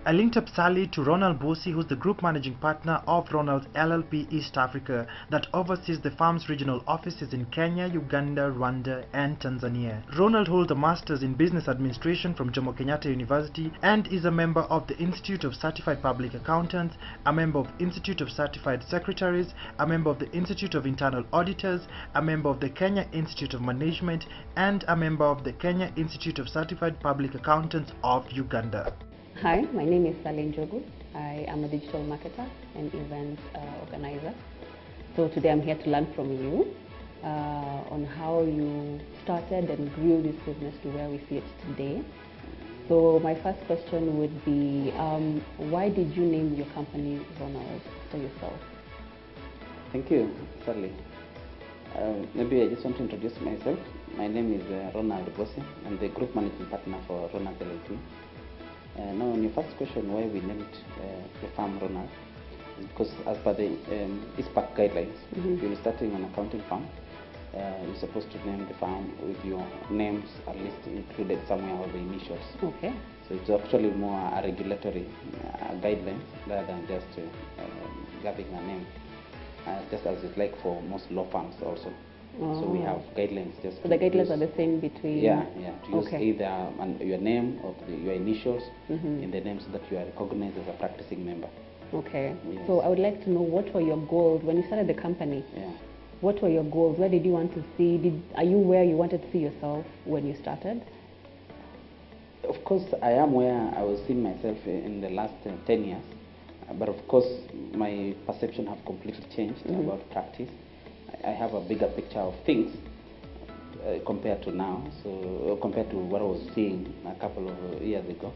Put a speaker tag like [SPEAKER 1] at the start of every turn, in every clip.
[SPEAKER 1] I linked up Sally to Ronald, who's the group managing partner of Ronald's LLP East Africa that oversees the firm's regional offices in Kenya, Uganda, Rwanda, and Tanzania. Ronald holds a master's in business administration from Jomo Kenyatta University and is a member of the Institute of Certified Public Accountants, a member of Institute of Certified Secretaries, a member of the Institute of Internal Auditors, a member of the Kenya Institute of Management, and a member of the Kenya Institute of Certified Public Accountants of Uganda.
[SPEAKER 2] Hi, my name is Sally Njogu. I am a digital marketer and event organizer. So today I'm here to learn from you on how you started and grew this business to where we see it today. So my first question would be, why did you name your company Ronald for yourself?
[SPEAKER 3] Thank you, Sally. Maybe I just want to introduce myself. My name is Ronald Bosse. I'm the group managing partner for Ronald LLP. Now, on your first question, why we named the firm Ronald, is because as per the ISPAC guidelines, if you're starting an accounting firm, you're supposed to name the firm with your names at least included somewhere, or the initials.
[SPEAKER 2] Okay.
[SPEAKER 3] So it's actually more a regulatory guideline rather than just having a name, just as it's like for most law firms also. So we have guidelines. Just
[SPEAKER 2] so the guidelines are the same between.
[SPEAKER 3] Yeah. To use either your name or your initials in the name, so that you are recognized as a practicing member.
[SPEAKER 2] Okay.
[SPEAKER 3] Yes.
[SPEAKER 2] So I would like to know, what were your goals when you started the company?
[SPEAKER 3] Yeah.
[SPEAKER 2] What were your goals? Where did you want to see? Are you where you wanted to see yourself when you started?
[SPEAKER 3] Of course, I am where I was seeing myself in the last 10 years. But of course, my perception have completely changed about practice. I have a bigger picture of things compared to now. So compared to what I was seeing a couple of years ago,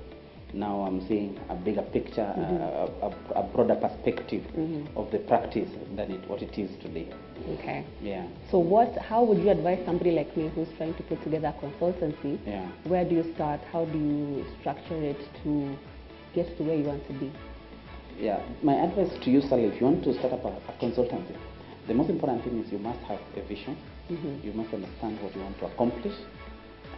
[SPEAKER 3] now I'm seeing a bigger picture, a broader perspective of the practice than what it is today.
[SPEAKER 2] Okay.
[SPEAKER 3] Yeah.
[SPEAKER 2] So how would you advise somebody like me who's trying to put together a consultancy?
[SPEAKER 3] Yeah.
[SPEAKER 2] Where do you start? How do you structure it to get to where you want to be?
[SPEAKER 3] Yeah. My advice to you, Sally, if you want to start up a consultancy, the most important thing is you must have a vision. You must understand what you want to accomplish,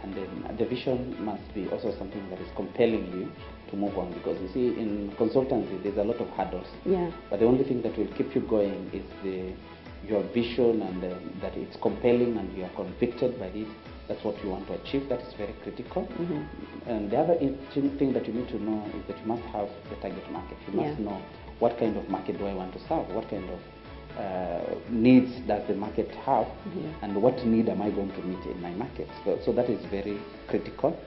[SPEAKER 3] and then the vision must be also something that is compelling you to move on, because you see, in consultancy there's a lot of hurdles.
[SPEAKER 2] Yeah.
[SPEAKER 3] But the only thing that will keep you going is your vision, and that it's compelling and you are convicted by this. That's what you want to achieve. That is very critical. And the other thing that you need to know is that you must have the target market. You must know, what kind of market do I want to serve? What kind of needs does the market have, and what need am I going to meet in my market? So that is very critical.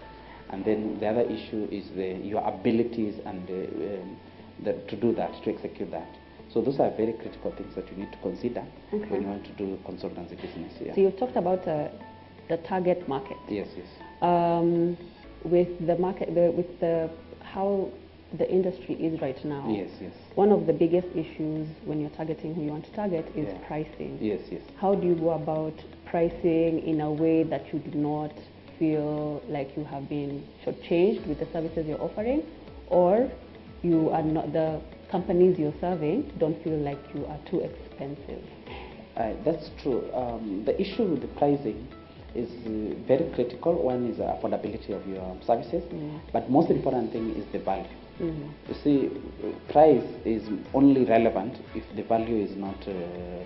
[SPEAKER 3] And then the other issue is your abilities and to do that, to execute that. So those are very critical things that you need to consider when you want to do consultancy business. Yeah.
[SPEAKER 2] So you talked about the target market.
[SPEAKER 3] Yes.
[SPEAKER 2] With the market, how the industry is right now.
[SPEAKER 3] Yes.
[SPEAKER 2] One of the biggest issues when you're targeting who you want to target is pricing.
[SPEAKER 3] Yes.
[SPEAKER 2] How do you go about pricing in a way that you do not feel like you have been shortchanged with the services you're offering, or you are not, the companies you're serving don't feel like you are too expensive?
[SPEAKER 3] That's true. The issue with the pricing is very critical. One is the affordability of your services, but most important thing is the value. You see, price is only relevant if the value is not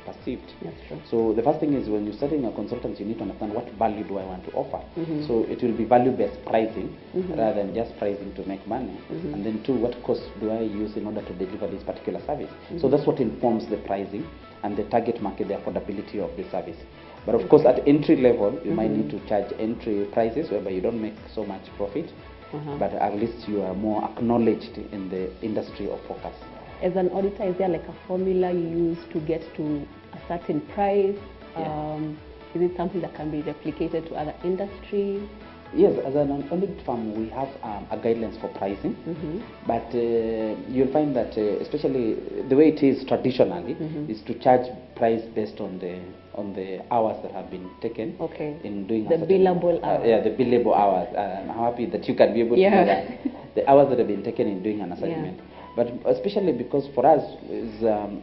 [SPEAKER 3] perceived.
[SPEAKER 2] That's true.
[SPEAKER 3] So the first thing is, when you're starting a consultancy, you need to understand what value do I want to offer. So it will be value-based pricing rather than just pricing to make money. And then two, what cost do I use in order to deliver this particular service? So that's what informs the pricing and the target market, the affordability of the service. But of course, at entry level, you might need to charge entry prices whereby you don't make so much profit. But at least you are more acknowledged in the industry of focus.
[SPEAKER 2] As an auditor, is there like a formula you use to get to a certain price? Is it something that can be replicated to other industries?
[SPEAKER 3] Yes, as an audit firm, we have a guidelines for pricing, but you'll find that especially the way it is traditionally is to charge price based on the hours that have been taken in doing
[SPEAKER 2] the billable hours.
[SPEAKER 3] Yeah, the billable hours. I'm happy that you can be able to know that the hours that have been taken in doing an assignment. But especially because for us,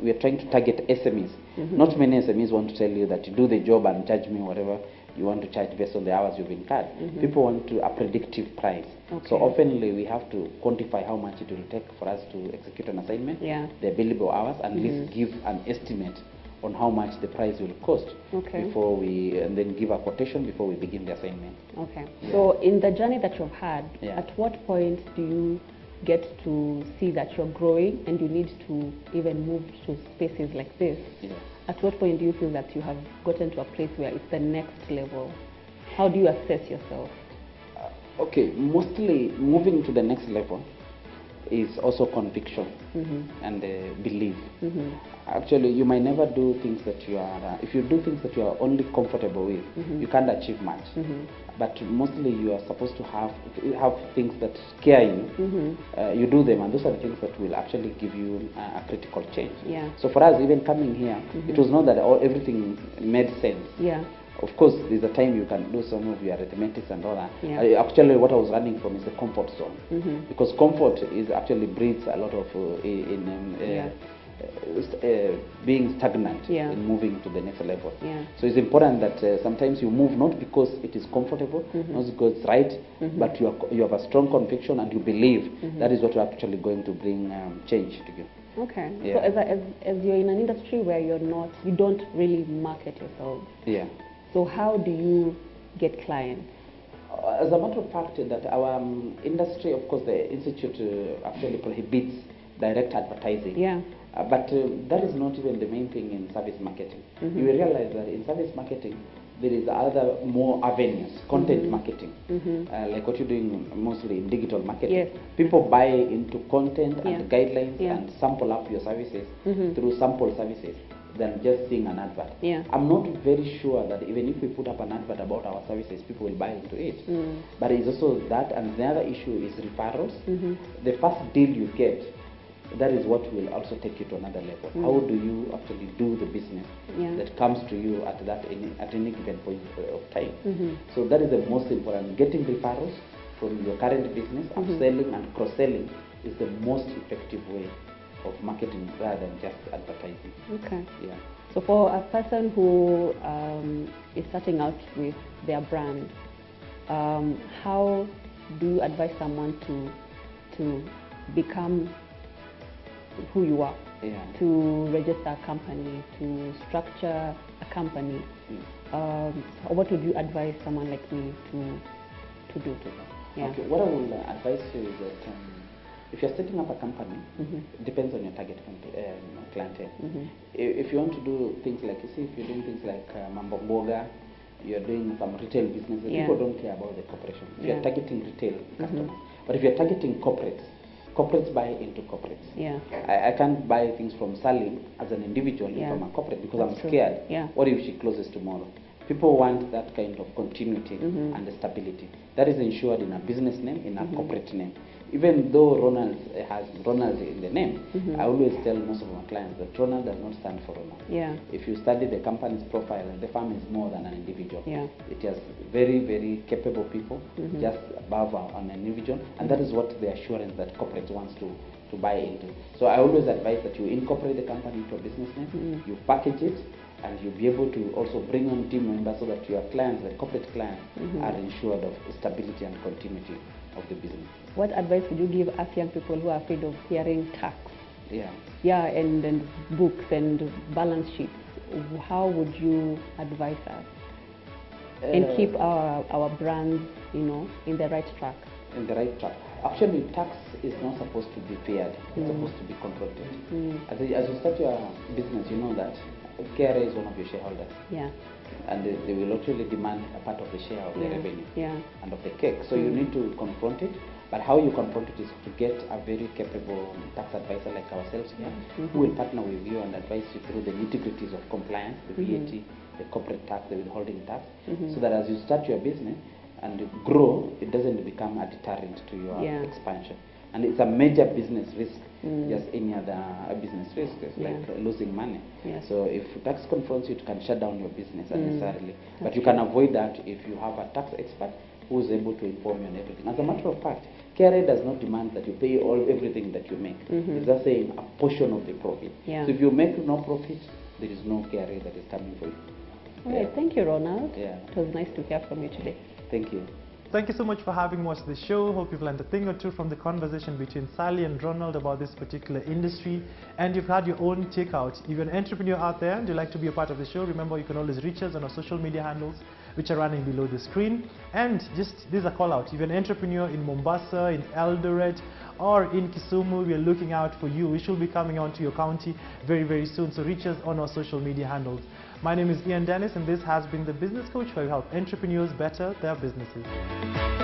[SPEAKER 3] we are trying to target SMEs. Not many SMEs want to tell you that you do the job and charge me whatever. you want to charge based on the hours you've incurred. People want a predictive price.
[SPEAKER 2] Okay.
[SPEAKER 3] So oftenly we have to quantify how much it will take for us to execute an assignment, the billable hours, and at least give an estimate on how much the price will cost before we, and then give a quotation before we begin the assignment.
[SPEAKER 2] Okay. So in the journey that you've had, at what point do you get to see that you're growing and you need to even move to spaces like this? At what point do you feel that you have gotten to a place where it's the next level? How do you assess yourself?
[SPEAKER 3] Okay, mostly moving to the next level is also conviction and belief. Actually, you might never do things that you are, if you do things that you are only comfortable with, you can't achieve much. But mostly you are supposed to have things that scare you. You do them, and those are the things that will actually give you a critical change. So for us, even coming here, it was not that everything made sense. Of course, there's a time you can do some of your arithmetics and all that. Actually, what I was running from is the comfort zone. Because comfort is actually breeds a lot of being stagnant in moving to the next level. So it's important that sometimes you move not because it is comfortable, not because it's right, but you have a strong conviction and you believe that is what you're actually going to bring change to you.
[SPEAKER 2] Okay. So as you're in an industry where you don't really market yourself. So how do you get clients?
[SPEAKER 3] As a matter of fact, that our industry, of course, the institute actually prohibits direct advertising. But that is not even the main thing in service marketing. You will realize that in service marketing, there is other more avenues, content marketing, like what you're doing mostly in digital marketing. People buy into content and guidelines and sample up your services through sample services than just seeing an advert. I'm not very sure that even if we put up an advert about our services, people will buy into it. But it's also that, and the other issue is referrals. The first deal you get, that is what will also take you to another level. How do you actually do the business that comes to you at any given point of time? So that is the most important. Getting referrals from your current business, upselling and cross-selling is the most effective way of marketing rather than just advertising.
[SPEAKER 2] Okay. So for a person who is starting out with their brand, how do you advise someone to become who you are, to register a company, to structure a company? What would you advise someone like me to do?
[SPEAKER 3] Okay, what I will advise you is that if you're setting up a company, it depends on your target clientele. If you want to do things like, you see, if you're doing things like Mambo Mboga, you're doing some retail businesses, people don't care about the corporation. If you're targeting retail customers. But if you're targeting corporates buy into corporates. I can't buy things from Salim as an individual from a corporate because I'm scared. What if she closes tomorrow? People want that kind of continuity and stability. That is ensured in a business name, in a corporate name. Even though Ronald has Ronald in the name, I always tell most of my clients that Ronald does not stand for Ronald. If you study the company's profile, the firm is more than an individual. It has very, very capable people, just above an individual, and that is what the assurance that corporate wants to buy into. So I always advise that you incorporate the company into a business name, you package it, and you'll be able to also bring on team members so that your clients, the corporate clients, are ensured of stability and continuity of the business.
[SPEAKER 2] What advice would you give us young people who are afraid of hearing tax? And books and balance sheets? How would you advise us and keep our brands, in the right track?
[SPEAKER 3] In the right track. Actually, tax is not supposed to be feared. It's supposed to be confronted. As you start your business, you know that KRA is one of your shareholders. And they will actually demand a part of the share of the revenue and of the cake. So you need to confront it. But how you confront it is to get a very capable tax advisor like ourselves here, who will partner with you and advise you through the nitty-gritties of compliance, the VAT, the corporate tax, the withholding tax, so that as you start your business and grow, it doesn't become a deterrent to your expansion. And it's a major business risk, just any other business risk. It's like losing money. So if tax confronts you, it can shut down your business unnecessarily. But you can avoid that if you have a tax expert who is able to inform you on everything. As a matter of fact, KRA does not demand that you pay everything that you make. It's just saying a portion of the profit. So if you make no profit, there is no KRA that is coming for you.
[SPEAKER 2] All right, thank you, Ronald.
[SPEAKER 3] Yeah.
[SPEAKER 2] It was nice to hear from you today.
[SPEAKER 3] Thank you.
[SPEAKER 1] Thank you so much for having watched the show. Hope you've learned a thing or two from the conversation between Sally and Ronald about this particular industry, and you've had your own takeout. If you're an entrepreneur out there and you'd like to be a part of the show, remember you can always reach us on our social media handles, which are running below the screen. And just, this is a call out. If you're an entrepreneur in Mombasa, in Eldoret, or in Kisumu, we are looking out for you. We should be coming on to your county very, very soon. So reach us on our social media handles. My name is Ian Dennis, and this has been The Business Coach, where we help entrepreneurs better their businesses.